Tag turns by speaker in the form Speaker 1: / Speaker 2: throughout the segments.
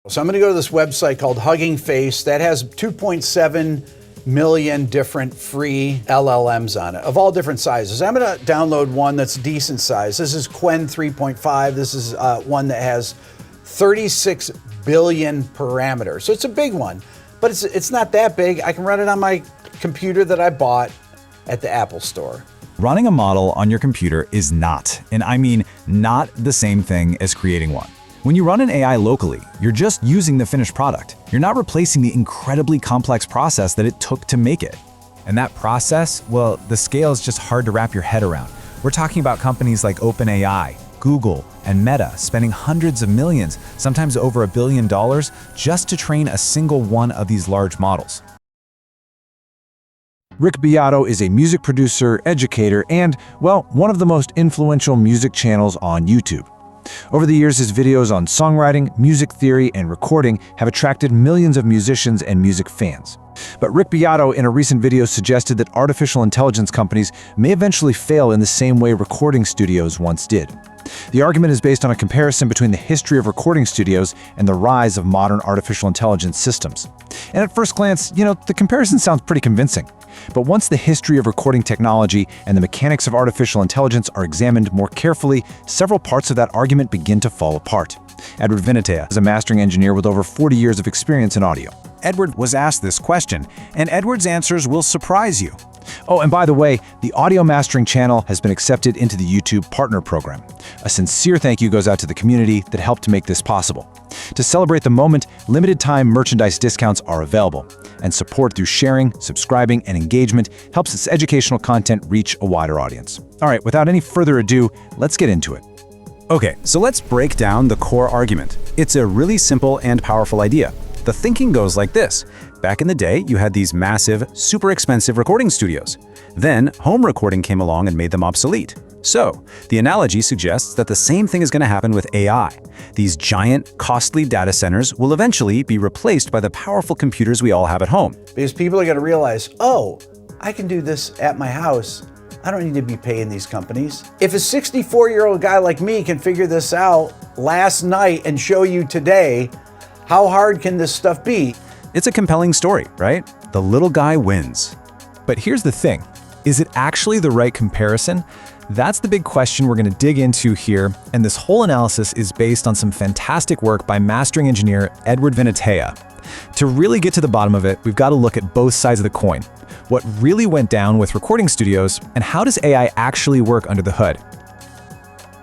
Speaker 1: So I'm going to go to this website called Hugging Face that has 2.7 million different free LLMs on it of all different sizes. I'm going to download one that's decent size. This is Qwen 3.5. This is one that has 36 billion parameters. So it's a big one, but it's not that big. I can run it on my computer that I bought at the Apple Store.
Speaker 2: Running a model on your computer is not, and I mean not, the same thing as creating one. When you run an AI locally, you're just using the finished product. You're not replacing the incredibly complex process that it took to make it. And that process, well, the scale is just hard to wrap your head around. We're talking about companies like OpenAI, Google, and Meta spending hundreds of millions, sometimes over $1 billion, just to train a single one of these large models.
Speaker 3: Rick Beato is a music producer, educator, and, well, one of the most influential music channels on YouTube. Over the years, his videos on songwriting, music theory, and recording have attracted millions of musicians and music fans. But Rick Beato, in a recent video, suggested that artificial intelligence companies may eventually fail in the same way recording studios once did. The argument is based on a comparison between the history of recording studios and the rise of modern artificial intelligence systems. And at first glance, the comparison sounds pretty convincing. But once the history of recording technology and the mechanics of artificial intelligence are examined more carefully, several parts of that argument begin to fall apart. Edward Vinatea is a mastering engineer with over 40 years of experience in audio.
Speaker 2: Edward was asked this question, and Edward's answers will surprise you.
Speaker 3: Oh, and by the way, the audio mastering channel has been accepted into the YouTube Partner Program. A sincere thank you goes out to the community that helped to make this possible. To celebrate the moment, limited-time merchandise discounts are available, and support through sharing, subscribing, and engagement helps its educational content reach a wider audience. All right, without any further ado, let's get into it.
Speaker 2: Okay, so let's break down the core argument. It's a really simple and powerful idea. The thinking goes like this. Back in the day, you had these massive, super expensive recording studios. Then, home recording came along and made them obsolete. So, the analogy suggests that the same thing is going to happen with AI. These giant, costly data centers will eventually be replaced by the powerful computers we all have at home.
Speaker 1: Because people are going to realize, oh, I can do this at my house. I don't need to be paying these companies. If a 64-year-old guy like me can figure this out last night and show you today, how hard can this stuff be?
Speaker 2: It's a compelling story, right? The little guy wins.
Speaker 4: But here's the thing. Is it actually the right comparison? That's the big question we're going to dig into here, and this whole analysis is based on some fantastic work by mastering engineer Edward Vinatea. To really get to the bottom of it, we've got to look at both sides of the coin. What really went down with recording studios, and how does AI actually work under the hood?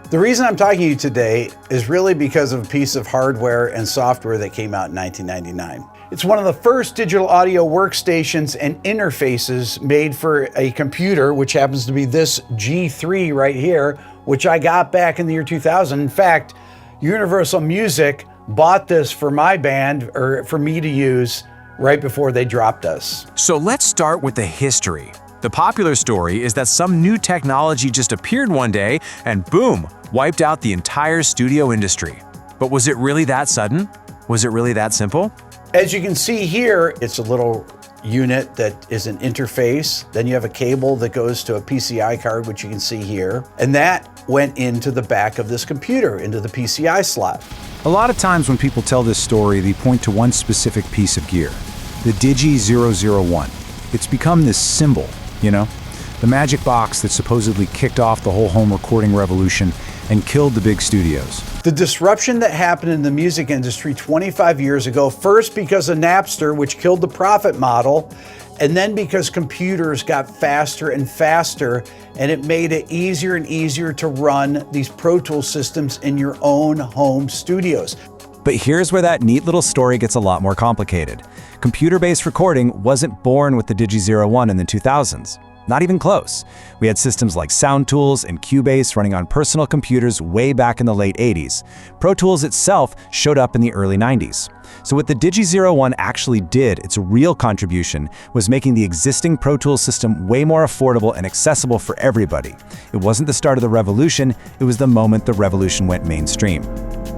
Speaker 1: The reason I'm talking to you today is really because of a piece of hardware and software that came out in 1999. It's one of the first digital audio workstations and interfaces made for a computer, which happens to be this G3 right here, which I got back in the year 2000. In fact, Universal Music bought this for my band, or for me to use, right before they dropped us.
Speaker 5: So let's start with the history. The popular story is that some new technology just appeared one day and boom, wiped out the entire studio industry. But was it really that sudden? Was it really that simple?
Speaker 1: As you can see here, it's a little unit that is an interface. Then you have a cable that goes to a PCI card, which you can see here. And that went into the back of this computer, into the PCI slot.
Speaker 3: A lot of times when people tell this story, they point to one specific piece of gear, the Digi-001. It's become this symbol, the magic box that supposedly kicked off the whole home recording revolution and killed the big studios.
Speaker 1: The disruption that happened in the music industry 25 years ago, first because of Napster, which killed the profit model, and then because computers got faster and faster, and it made it easier and easier to run these Pro Tools systems in your own home studios.
Speaker 2: But here's where that neat little story gets a lot more complicated. Computer-based recording wasn't born with the Digi-01 in the 2000s. Not even close. We had systems like Sound Tools and Cubase running on personal computers way back in the late 80s. Pro Tools itself showed up in the early 90s. So what the Digi-01 actually did, its real contribution, was making the existing Pro Tools system way more affordable and accessible for everybody. It wasn't the start of the revolution, it was the moment the revolution went mainstream.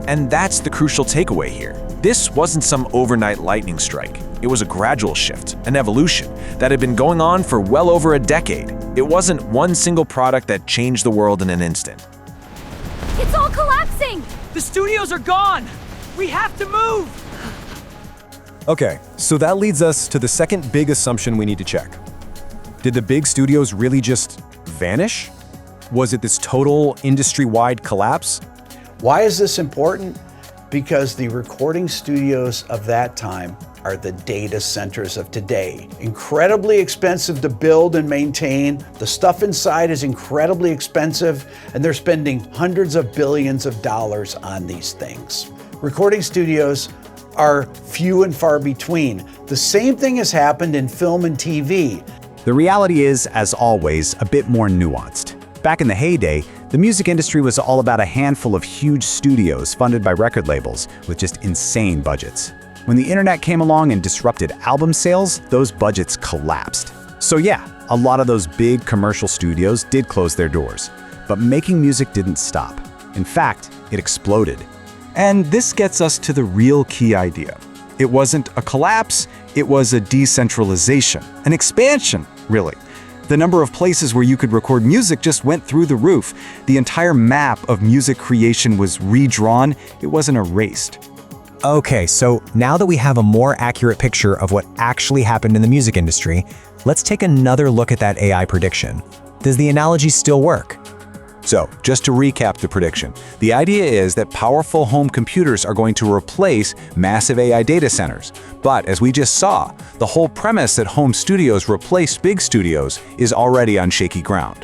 Speaker 5: And that's the crucial takeaway here. This wasn't some overnight lightning strike. It was a gradual shift, an evolution, that had been going on for well over a decade. It wasn't one single product that changed the world in an instant.
Speaker 6: It's all collapsing!
Speaker 7: The studios are gone! We have to move!
Speaker 4: Okay, so that leads us to the second big assumption we need to check. Did the big studios really just vanish? Was it this total industry-wide collapse?
Speaker 1: Why is this important? Because the recording studios of that time are the data centers of today. Incredibly expensive to build and maintain. The stuff inside is incredibly expensive, and they're spending hundreds of billions of dollars on these things. Recording studios are few and far between. The same thing has happened in film and TV.
Speaker 2: The reality is, as always, a bit more nuanced. Back in the heyday, the music industry was all about a handful of huge studios funded by record labels with just insane budgets. When the internet came along and disrupted album sales, those budgets collapsed. So yeah, a lot of those big commercial studios did close their doors. But making music didn't stop. In fact, it exploded.
Speaker 3: And this gets us to the real key idea. It wasn't a collapse, it was a decentralization, an expansion, really. The number of places where you could record music just went through the roof. The entire map of music creation was redrawn, it wasn't erased.
Speaker 4: Okay, so now that we have a more accurate picture of what actually happened in the music industry, let's take another look at that AI prediction. Does the analogy still work?
Speaker 3: So, just to recap the prediction, the idea is that powerful home computers are going to replace massive AI data centers. But as we just saw, the whole premise that home studios replace big studios is already on shaky ground.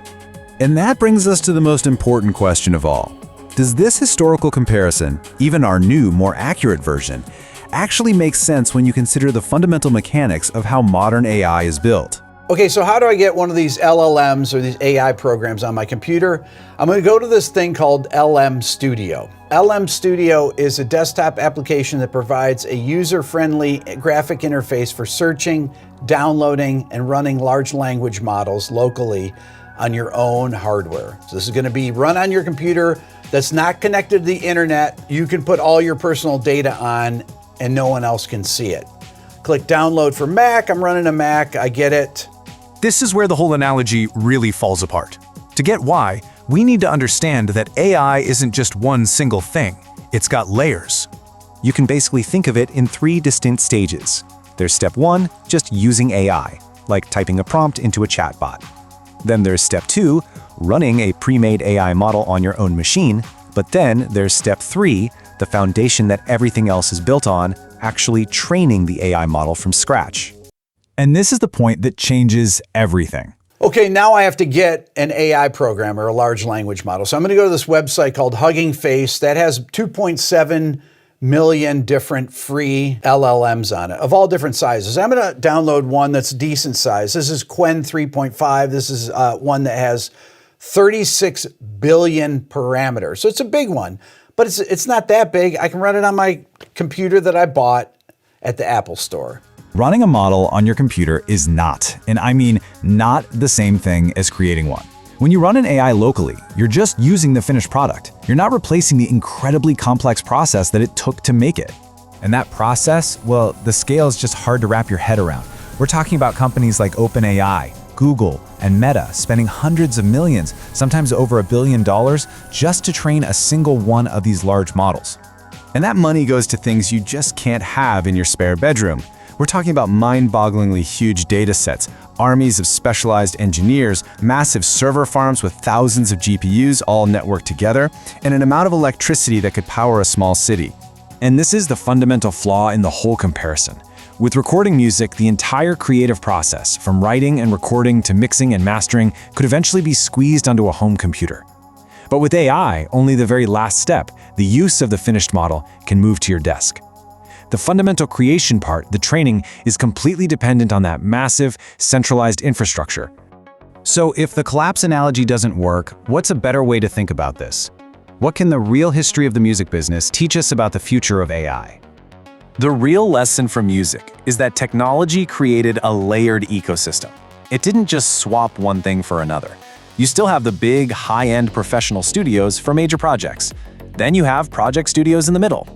Speaker 2: And that brings us to the most important question of all. Does this historical comparison, even our new, more accurate version, actually make sense when you consider the fundamental mechanics of how modern AI is built?
Speaker 1: Okay, so how do I get one of these LLMs or these AI programs on my computer? I'm going to go to this thing called LM Studio. LM Studio is a desktop application that provides a user-friendly graphic interface for searching, downloading, and running large language models locally on your own hardware. So this is going to be run on your computer that's not connected to the internet. You can put all your personal data on and no one else can see it. Click download for Mac. I'm running a Mac. I get it.
Speaker 4: This is where the whole analogy really falls apart. To get why, we need to understand that AI isn't just one single thing. It's got layers. You can basically think of it in 3 distinct stages. There's step 1, just using AI, like typing a prompt into a chatbot. Then there's step 2, running a pre-made AI model on your own machine. But then there's step 3, the foundation that everything else is built on, actually training the AI model from scratch.
Speaker 2: And this is the point that changes everything.
Speaker 1: Okay, now I have to get an AI program or a large language model. So I'm going to go to this website called Hugging Face that has 2.7 million different free LLMs on it of all different sizes. I'm going to download one that's decent size. This is Qwen 3.5. This is one that has 36 billion parameters. So it's a big one, but it's not that big. I can run it on my computer that I bought at the Apple Store.
Speaker 2: Running a model on your computer is not, and I mean not, the same thing as creating one. When you run an AI locally, you're just using the finished product. You're not replacing the incredibly complex process that it took to make it.
Speaker 4: And that process, well, the scale is just hard to wrap your head around. We're talking about companies like OpenAI, Google, and Meta spending hundreds of millions, sometimes over $1 billion, just to train a single one of these large models.
Speaker 2: And that money goes to things you just can't have in your spare bedroom. We're talking about mind-bogglingly huge data sets, armies of specialized engineers, massive server farms with thousands of GPUs all networked together, and an amount of electricity that could power a small city. And this is the fundamental flaw in the whole comparison. With recording music, the entire creative process, from writing and recording to mixing and mastering, could eventually be squeezed onto a home computer. But with AI, only the very last step, the use of the finished model, can move to your desk. The fundamental creation part, the training, is completely dependent on that massive, centralized infrastructure. So if the collapse analogy doesn't work, what's a better way to think about this? What can the real history of the music business teach us about the future of AI?
Speaker 5: The real lesson from music is that technology created a layered ecosystem. It didn't just swap one thing for another. You still have the big, high-end professional studios for major projects. Then you have project studios in the middle.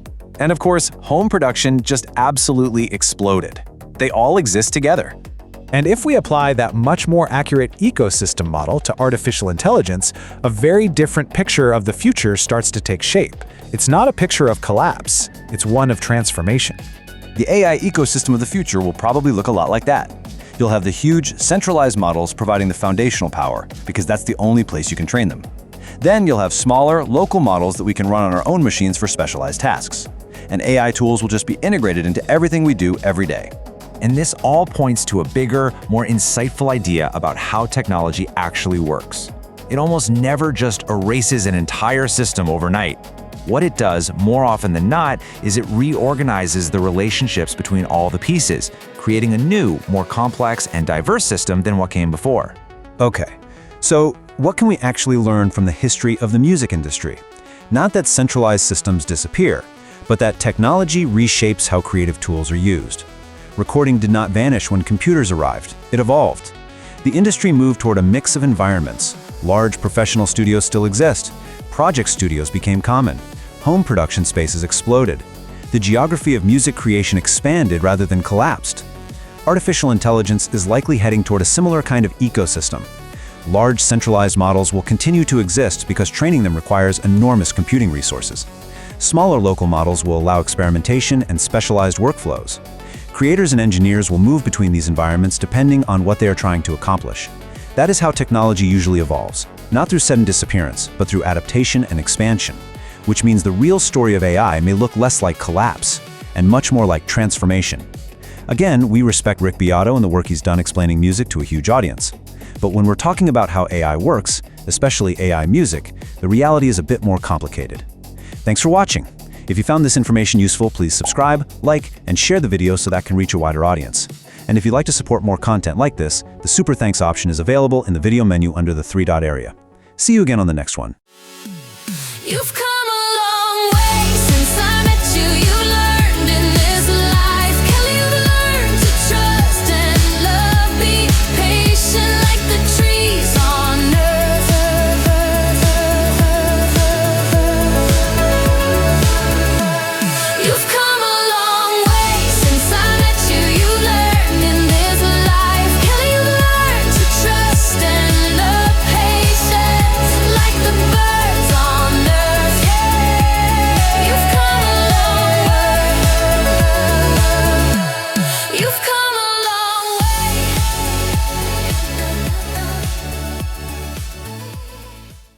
Speaker 5: And of course, home production just absolutely exploded. They all exist together.
Speaker 4: And if we apply that much more accurate ecosystem model to artificial intelligence, a very different picture of the future starts to take shape. It's not a picture of collapse, it's one of transformation.
Speaker 2: The AI ecosystem of the future will probably look a lot like that. You'll have the huge, centralized models providing the foundational power, because that's the only place you can train them. Then you'll have smaller, local models that we can run on our own machines for specialized tasks. And AI tools will just be integrated into everything we do every day.
Speaker 5: And this all points to a bigger, more insightful idea about how technology actually works. It almost never just erases an entire system overnight. What it does, more often than not, is it reorganizes the relationships between all the pieces, creating a new, more complex and diverse system than what came before.
Speaker 2: Okay, so what can we actually learn from the history of the music industry? Not that centralized systems disappear, but that technology reshapes how creative tools are used. Recording did not vanish when computers arrived, it evolved. The industry moved toward a mix of environments. Large professional studios still exist. Project studios became common. Home production spaces exploded. The geography of music creation expanded rather than collapsed. Artificial intelligence is likely heading toward a similar kind of ecosystem. Large centralized models will continue to exist because training them requires enormous computing resources. Smaller local models will allow experimentation and specialized workflows. Creators and engineers will move between these environments depending on what they are trying to accomplish. That is how technology usually evolves, not through sudden disappearance, but through adaptation and expansion, which means the real story of AI may look less like collapse and much more like transformation. Again, we respect Rick Beato and the work he's done explaining music to a huge audience. But when we're talking about how AI works, especially AI music, the reality is a bit more complicated. Thanks for watching. If you found this information useful, please subscribe, like, and share the video so that can reach a wider audience. And if you'd like to support more content like this, the Super Thanks option is available in the video menu under the 3-dot area. See you again on the next one.
Speaker 6: You've come